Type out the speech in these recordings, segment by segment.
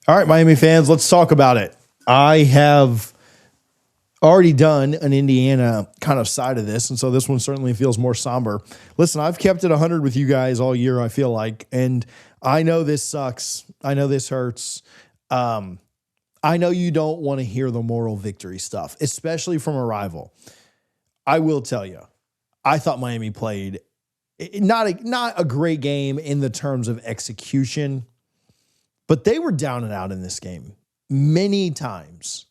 All right, Miami fans, let's talk about it. I have already done an Indiana kind of side of this, and so this one certainly feels more somber. Listen, I've kept it 100 with you guys all year, I feel like, and I know this sucks. I know this hurts. I know you don't want to hear the moral victory stuff, especially from a rival. I will tell you, I thought Miami played not a great game in the terms of execution, but they were down and out in this game many times.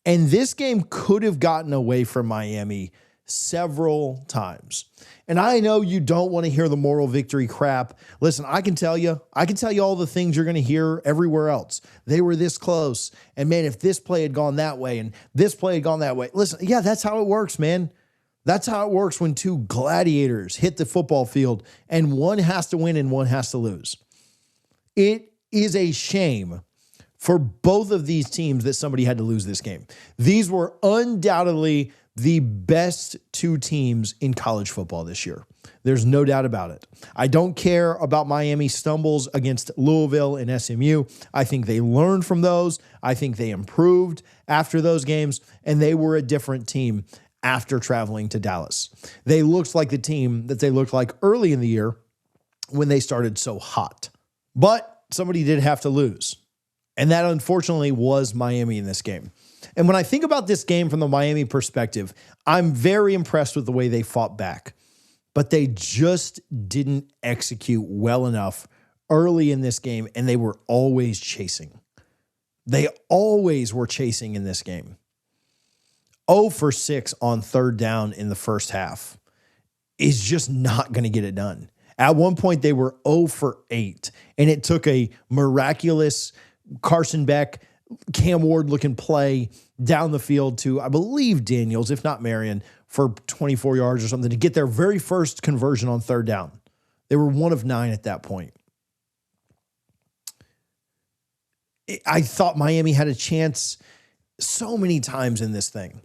And this game could have gotten away from Miami several times. And I know you don't want to hear the moral victory crap. Listen, I can tell you all the things you're going to hear everywhere else. They were this close. And man, if this play had gone that way and this play had gone that way. Listen, yeah, that's how it works, man. That's how it works when two gladiators hit the football field and one has to win and one has to lose. It is a shame for both of these teams that somebody had to lose this game. These were undoubtedly the best two teams in college football this year. There's no doubt about it. I don't care about Miami's stumbles against Louisville and SMU. I think they learned from those. I think they improved after those games, and they were a different team after traveling to Dallas. They looked like the team that they looked like early in the year when they started so hot. But somebody did have to lose. And that, unfortunately, was Miami in this game. And when I think about this game from the Miami perspective, I'm very impressed with the way they fought back. But they just didn't execute well enough early in this game, and they were always chasing. They always were chasing in this game. 0 for 6 on third down in the first half is just not going to get it done. At one point, they were 0 for 8, and it took a miraculous Carson Beck, Cam Ward looking play down the field to, I believe, Daniels, if not Marion, for 24 yards or something to get their very first conversion on third down. They were 1 of 9 at that point. I thought Miami had a chance so many times in this thing.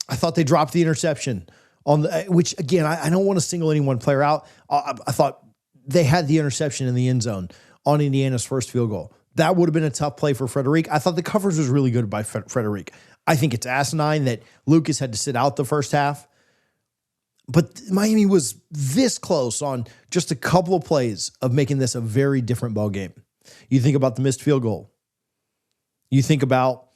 I thought they dropped the interception on the, which again, I don't want to single any one player out. I thought they had the interception in the end zone on Indiana's first field goal. That would have been a tough play for Frederic. I thought the coverage was really good by Frederic. I think it's asinine that Lucas had to sit out the first half. But Miami was this close on just a couple of plays of making this a very different ball game. You think about the missed field goal. You think about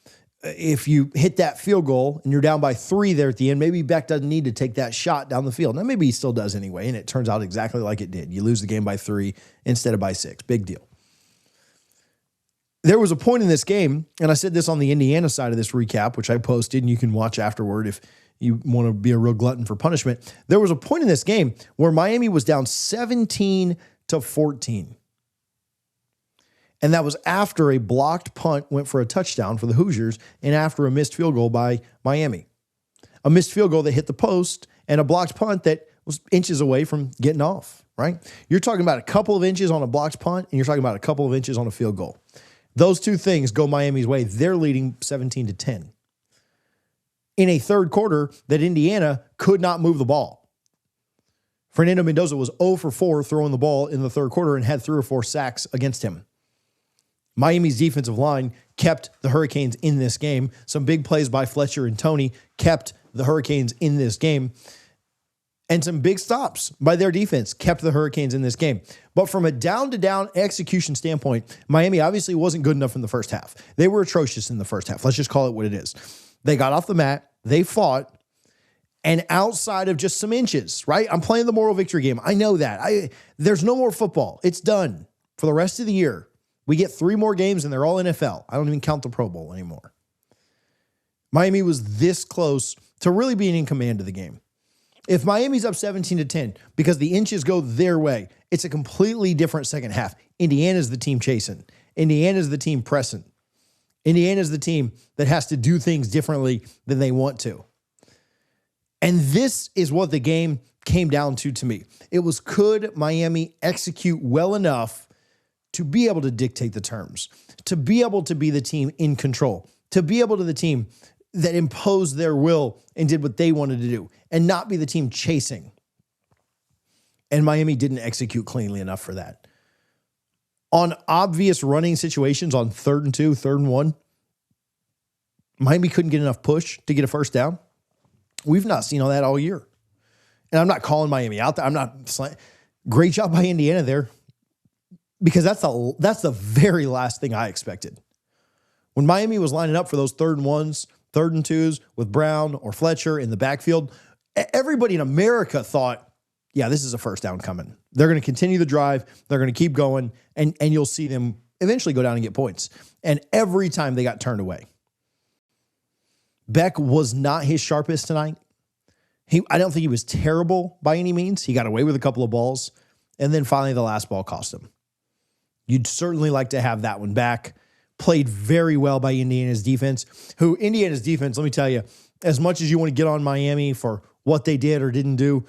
if you hit that field goal and you're down by 3 there at the end, maybe Beck doesn't need to take that shot down the field. Now, maybe he still does anyway, and it turns out exactly like it did. You lose the game by 3 instead of by 6. Big deal. There was a point in this game, and I said this on the Indiana side of this recap, which I posted, and you can watch afterward if you want to be a real glutton for punishment. There was a point in this game where Miami was down 17-14. And that was after a blocked punt went for a touchdown for the Hoosiers and after a missed field goal by Miami. A missed field goal that hit the post and a blocked punt that was inches away from getting off, right? You're talking about a couple of inches on a blocked punt and you're talking about a couple of inches on a field goal. Those two things go Miami's way. They're leading 17-10. In a third quarter that Indiana could not move the ball. Fernando Mendoza was 0 for 4 throwing the ball in the third quarter and had 3 or 4 sacks against him. Miami's defensive line kept the Hurricanes in this game. Some big plays by Fletcher and Tony kept the Hurricanes in this game. And some big stops by their defense kept the Hurricanes in this game. But from a down-to-down execution standpoint, Miami obviously wasn't good enough in the first half. They were atrocious in the first half. Let's just call it what it is. They got off the mat. They fought. And outside of just some inches, right? I'm playing the moral victory game. I know that. There's no more football. It's done for the rest of the year. We get 3 more games and they're all NFL. I don't even count the Pro Bowl anymore. Miami was this close to really being in command of the game. If Miami's up 17-10 because the inches go their way, it's a completely different second half. Indiana's the team chasing. Indiana's the team pressing. Indiana's the team that has to do things differently than they want to. And this is what the game came down to me. It was, could Miami execute well enough to be able to dictate the terms, to be able to be the team in control, to be able to the team that imposed their will and did what they wanted to do and not be the team chasing. And Miami didn't execute cleanly enough for that. On obvious running situations on 3rd and 2, 3rd and 1, Miami couldn't get enough push to get a first down. We've not seen all that all year. And I'm not calling Miami out there. I'm not great job by Indiana there, because that's the very last thing I expected. When Miami was lining up for those 3rd and 1s, 3rd and 2s with Brown or Fletcher in the backfield, everybody in America thought, yeah, this is a first down coming. They're going to continue the drive. They're going to keep going, and you'll see them eventually go down and get points. And every time they got turned away. Beck was not his sharpest tonight. I don't think he was terrible by any means. He got away with a couple of balls, and then finally the last ball cost him. You'd certainly like to have that one back. Played very well by Indiana's defense, Indiana's defense, let me tell you, as much as you want to get on Miami for what they did or didn't do,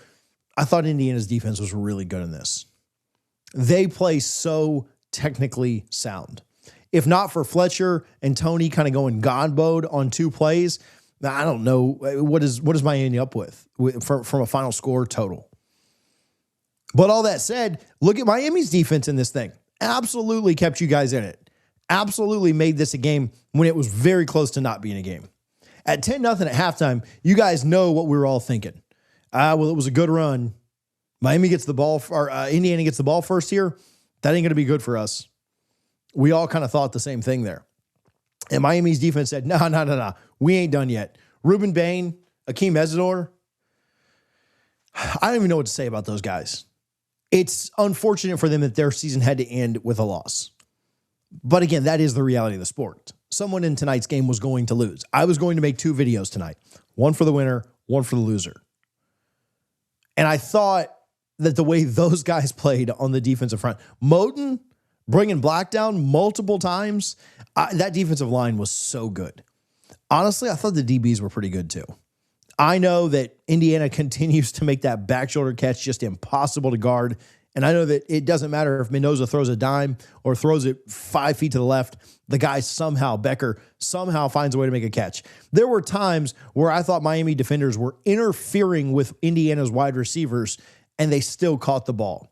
I thought Indiana's defense was really good in this. They play so technically sound. If not for Fletcher and Tony kind of going God mode on 2 plays, I don't know what is Miami up with from a final score total. But all that said, look at Miami's defense in this thing. Absolutely kept you guys in it. Absolutely made this a game when it was very close to not being a game. At 10-0 at halftime, you guys know what we were all thinking. Well, it was a good run. Miami gets the ball, or Indiana gets the ball first here. That ain't going to be good for us. We all kind of thought the same thing there. And Miami's defense said, no. We ain't done yet. Ruben Bain, Akeem Ezador, I don't even know what to say about those guys. It's unfortunate for them that their season had to end with a loss. But again, that is the reality of the sport. Someone in tonight's game was going to lose. I was going to make 2 videos tonight. One for the winner, one for the loser. And I thought that the way those guys played on the defensive front, Moten bringing Black down multiple times, that defensive line was so good. Honestly, I thought the DBs were pretty good too. I know that Indiana continues to make that back shoulder catch just impossible to guard. And I know that it doesn't matter if Mendoza throws a dime or throws it 5 feet to the left, the guy Becker somehow finds a way to make a catch. There were times where I thought Miami defenders were interfering with Indiana's wide receivers, and they still caught the ball.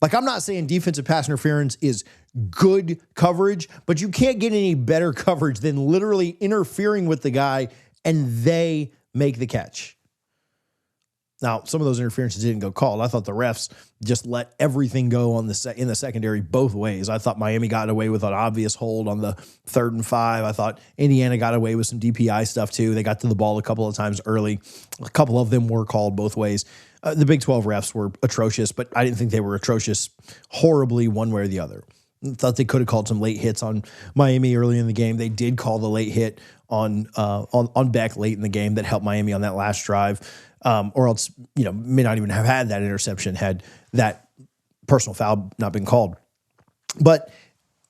Like, I'm not saying defensive pass interference is good coverage, but you can't get any better coverage than literally interfering with the guy and they make the catch. Now, some of those interferences didn't go called. I thought the refs just let everything go on in the secondary both ways. I thought Miami got away with an obvious hold on the 3rd and 5. I thought Indiana got away with some DPI stuff too. They got to the ball a couple of times early. A couple of them were called both ways. The Big 12 refs were atrocious, but I didn't think they were atrocious horribly one way or the other. I thought they could have called some late hits on Miami early in the game. They did call the late hit on Beck late in the game that helped Miami on that last drive. Or else, may not even have had that interception had that personal foul not been called. But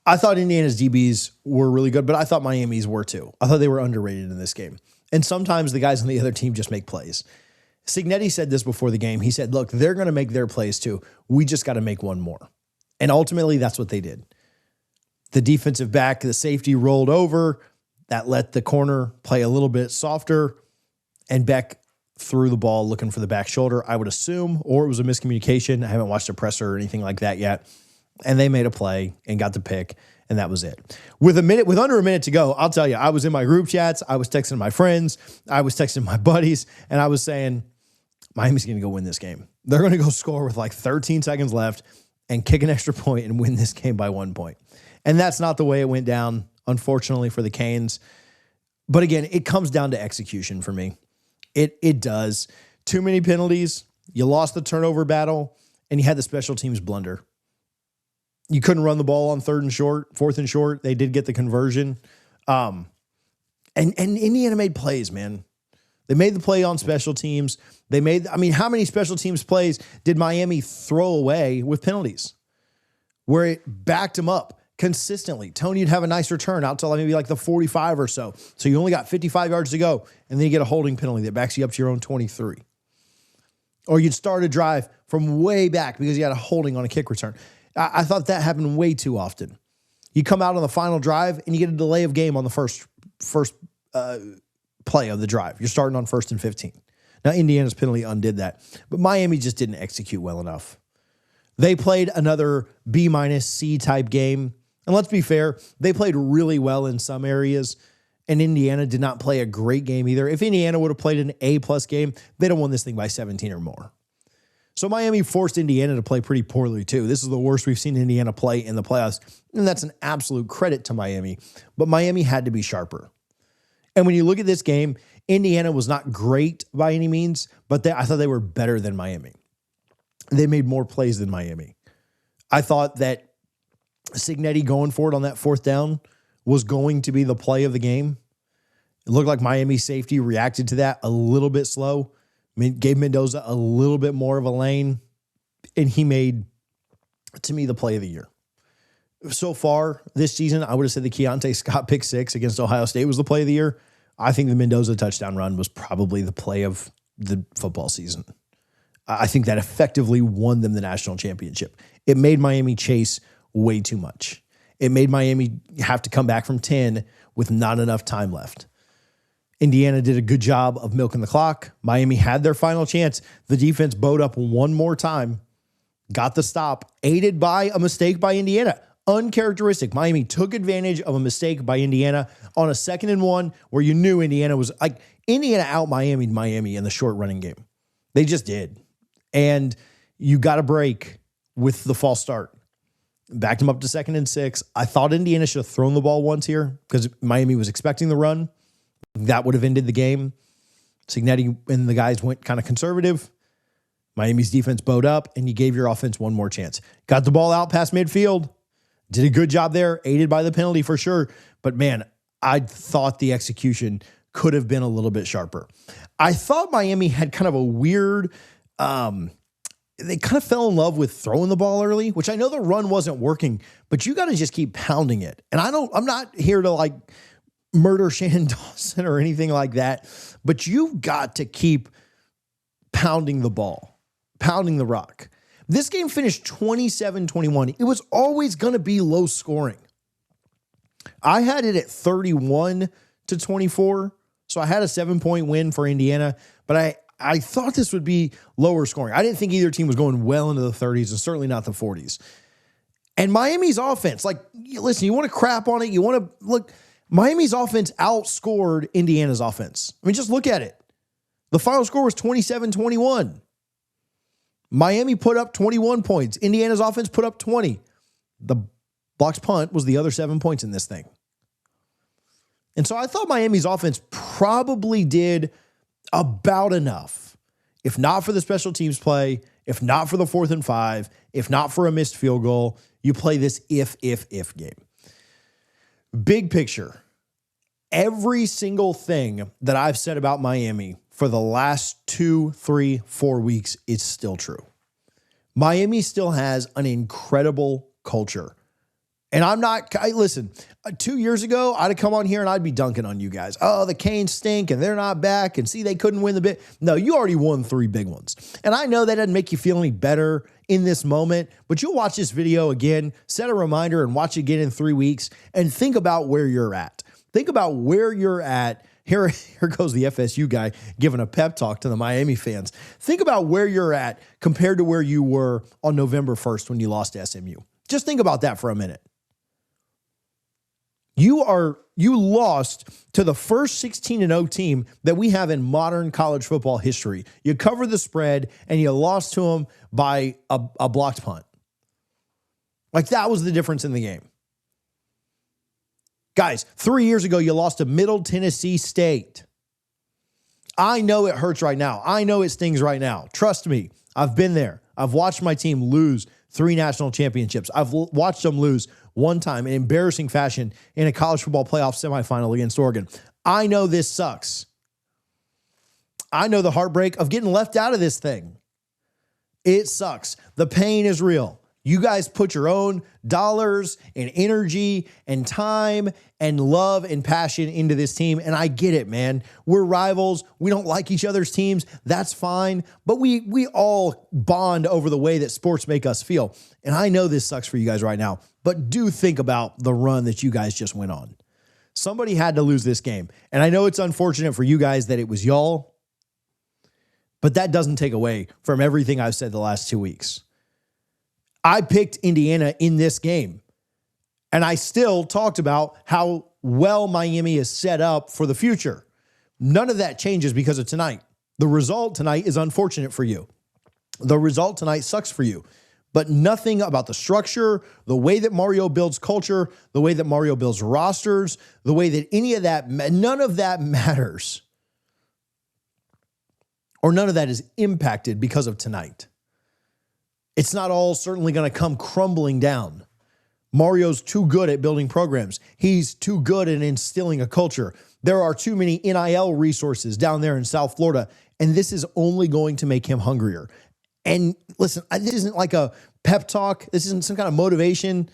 I thought Indiana's DBs were really good, but I thought Miami's were too. I thought they were underrated in this game. And sometimes the guys on the other team just make plays. Signetti said this before the game. He said, look, they're going to make their plays too. We just got to make one more. And ultimately, that's what they did. The defensive back, the safety rolled over. That let the corner play a little bit softer. And Beck threw the ball looking for the back shoulder, I would assume, or it was a miscommunication. I haven't watched a presser or anything like that yet. And they made a play and got the pick, and that was it. With under a minute to go, I'll tell you, I was in my group chats, I was texting my friends, I was texting my buddies, and I was saying, Miami's going to go win this game. They're going to go score with like 13 seconds left and kick an extra point and win this game by 1 point. And that's not the way it went down, unfortunately, for the Canes. But again, it comes down to execution for me. It does. Too many penalties. You lost the turnover battle, and you had the special teams blunder. You couldn't run the ball on 4th and short. They did get the conversion. And Indiana made plays, man. They made the play on special teams. How many special teams plays did Miami throw away with penalties where it backed them up consistently? Tony would have a nice return out to maybe like the 45 or so. So you only got 55 yards to go, and then you get a holding penalty that backs you up to your own 23. Or you'd start a drive from way back because you had a holding on a kick return. I thought that happened way too often. You come out on the final drive, and you get a delay of game on the first play of the drive. You're starting on 1st and 15. Now, Indiana's penalty undid that, but Miami just didn't execute well enough. They played another B minus C type game. And let's be fair, they played really well in some areas, and Indiana did not play a great game either. If Indiana would have played an A-plus game, they'd have won this thing by 17 or more. So Miami forced Indiana to play pretty poorly too. This is the worst we've seen Indiana play in the playoffs, and that's an absolute credit to Miami. But Miami had to be sharper. And when you look at this game, Indiana was not great by any means, but I thought they were better than Miami. They made more plays than Miami. I thought that Cignetti going for it on that fourth down was going to be the play of the game. It looked like Miami's safety reacted to that a little bit slow. Gave Mendoza a little bit more of a lane, and he made, to me, the play of the year. So far this season, I would have said the Keontae Scott pick six against Ohio State was the play of the year. I think the Mendoza touchdown run was probably the play of the football season. I think that effectively won them the national championship. It made Miami chase way too much. It made Miami have to come back from 10 with not enough time left. Indiana did a good job of milking the clock. Miami had their final chance. The defense bowed up one more time, got the stop, aided by a mistake by Indiana. Uncharacteristic. Miami took advantage of a mistake by Indiana on a 2nd and 1 where you knew Indiana was like, Indiana out Miami in the short running game. They just did. And you got a break with the false start. Backed them up to 2nd and 6. I thought Indiana should have thrown the ball once here because Miami was expecting the run. That would have ended the game. Cignetti and the guys went kind of conservative. Miami's defense bowed up, and you gave your offense one more chance. Got the ball out past midfield. Did a good job there, aided by the penalty for sure. But, man, I thought the execution could have been a little bit sharper. I thought Miami had kind of a weird they kind of fell in love with throwing the ball early, which I know the run wasn't working, but you got to just keep pounding it. And I'm not here to like murder Shannon Dawson or anything like that, but you've got to keep pounding the ball, pounding the rock. This game finished 27-21. It was always going to be low scoring. I had it at 31-24, so I had a 7-point win for Indiana, but I thought this would be lower scoring. I didn't think either team was going well into the 30s and certainly not the 40s. And Miami's offense, like, listen, you want to crap on it, you want to look, Miami's offense outscored Indiana's offense. I mean, just look at it. The final score was 27-21. Miami put up 21 points. Indiana's offense put up 20. The blocked punt was the other 7 points in this thing. And so I thought Miami's offense probably did about enough. If not for the special teams play, if not for the 4th and 5, if not for a missed field goal, you play this if game. Big picture. Every single thing that I've said about Miami for the last 2, 3, 4 weeks is still true. Miami still has an incredible culture. And listen, 2 years ago, I'd have come on here and I'd be dunking on you guys. Oh, the Canes stink and they're not back and see, they couldn't win the bit. No, you already won 3 big ones. And I know that doesn't make you feel any better in this moment, but you'll watch this video again, set a reminder and watch it again in 3 weeks and think about where you're at. Think about where you're at. Here goes the FSU guy giving a pep talk to the Miami fans. Think about where you're at compared to where you were on November 1st when you lost to SMU. Just think about that for a minute. You lost to the first 16-0 team that we have in modern college football history. You covered the spread and you lost to them by a blocked punt. Like, that was the difference in the game. Guys, 3 years ago, you lost to Middle Tennessee State. I know it hurts right now. I know it stings right now. Trust me, I've been there. I've watched my team lose 3 national championships. I've watched them lose one time in embarrassing fashion in a college football playoff semifinal against Oregon. I know this sucks. I know the heartbreak of getting left out of this thing. It sucks. The pain is real. You guys put your own dollars and energy and time and love and passion into this team. And I get it, man. We're rivals. We don't like each other's teams. That's fine. But we all bond over the way that sports make us feel. And I know this sucks for you guys right now, but do think about the run that you guys just went on. Somebody had to lose this game. And I know it's unfortunate for you guys that it was y'all, but that doesn't take away from everything I've said the last 2 weeks. I picked Indiana in this game, and I still talked about how well Miami is set up for the future. None of that changes because of tonight. The result tonight is unfortunate for you. The result tonight sucks for you. But nothing about the structure, the way that Mario builds culture, the way that Mario builds rosters, the way that any of that, none of that matters. Or none of that is impacted because of tonight. It's not all certainly going to come crumbling down. Mario's too good at building programs. He's too good at instilling a culture. There are too many NIL resources down there in South Florida, and this is only going to make him hungrier. And listen, this isn't like a pep talk. This isn't some kind of motivation,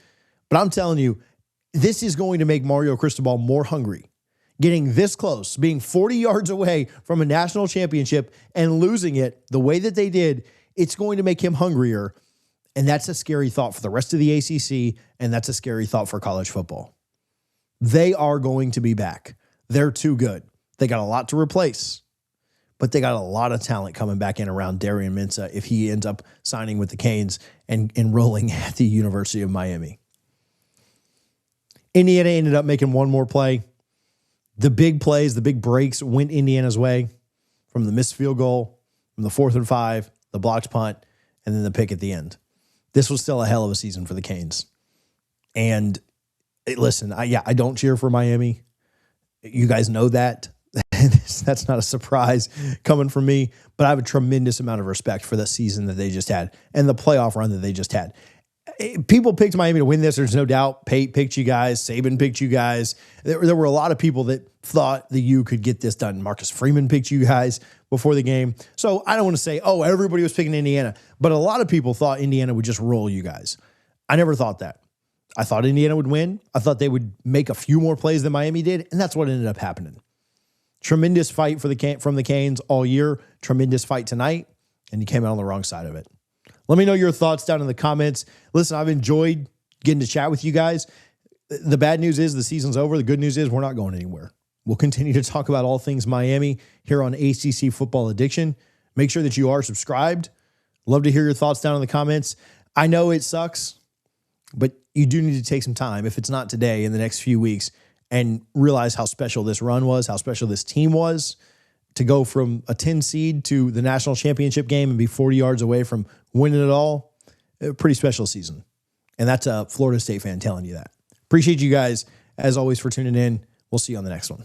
but I'm telling you, this is going to make Mario Cristobal more hungry. Getting this close, being 40 yards away from a national championship and losing it the way that they did, it's going to make him hungrier. And that's a scary thought for the rest of the ACC, and that's a scary thought for college football. They are going to be back. They're too good. They got a lot to replace, but they got a lot of talent coming back in around Darian Mensah if he ends up signing with the Canes and enrolling at the University of Miami. Indiana ended up making one more play. The big plays, the big breaks went Indiana's way from the missed field goal, from the 4th and 5, the blocked punt, and then the pick at the end. This was still a hell of a season for the Canes. And listen, I don't cheer for Miami. You guys know that. That's not a surprise coming from me, but I have a tremendous amount of respect for the season that they just had and the playoff run that they just had. People picked Miami to win this. There's no doubt. Pate picked you guys. Saban picked you guys. There were a lot of people that thought the U could get this done. Marcus Freeman picked you guys before the game. So I don't want to say, oh, everybody was picking Indiana, but a lot of people thought Indiana would just roll you guys. I never thought that. I thought Indiana would win. I thought they would make a few more plays than Miami did, and that's what ended up happening. Tremendous fight from the Canes all year. Tremendous fight tonight, and you came out on the wrong side of it. Let me know your thoughts down in the comments. Listen, I've enjoyed getting to chat with you guys. The bad news is the season's over. The good news is we're not going anywhere. We'll continue to talk about all things Miami here on ACC Football Addiction. Make sure that you are subscribed. Love to hear your thoughts down in the comments. I know it sucks, but you do need to take some time, if it's not today, in the next few weeks, and realize how special this run was, how special this team was, to go from a 10 seed to the national championship game and be 40 yards away from winning it all. A pretty special season. And that's a Florida State fan telling you that. Appreciate you guys, as always, for tuning in. We'll see you on the next one.